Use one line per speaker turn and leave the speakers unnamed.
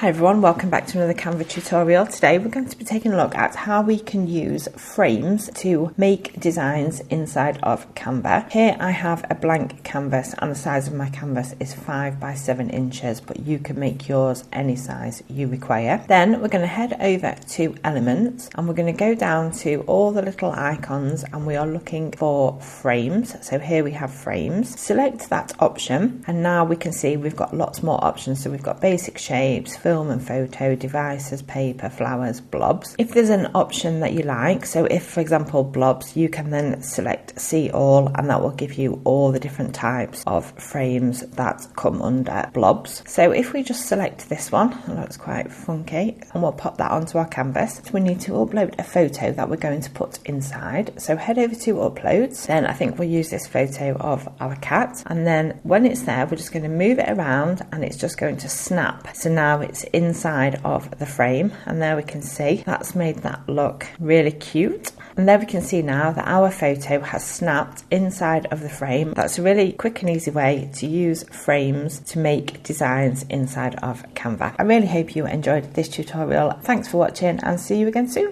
Hi everyone, welcome back to another Canva tutorial. Today we're going to be taking a look at how we can use frames to make designs inside of Canva. Here I have a blank canvas and the size of my canvas is 5 by 7 inches, but you can make yours any size you require. Then we're going to head over to Elements and we're going to go down to all the little icons and we are looking for frames. So here we have frames. Select that option and now we can see we've got lots more options. So we've got basic shapes, film and photo, devices, paper, flowers, blobs. If there's an option that you like, so if for example blobs, you can then select see all and that will give you all the different types of frames that come under blobs. So if we just select this one, it looks quite funky, and we'll pop that onto our canvas. So we need to upload a photo that we're going to put inside. So head over to uploads, then I think we'll use this photo of our cat, and then when it's there we're just going to move it around and it's just going to snap. So now it's inside of the frame and there we can see that's made that look really cute. And there we can see now that our photo has snapped inside of the frame. That's a really quick and easy way to use frames to make designs inside of Canva. I really hope you enjoyed this tutorial. Thanks for watching and see you again soon.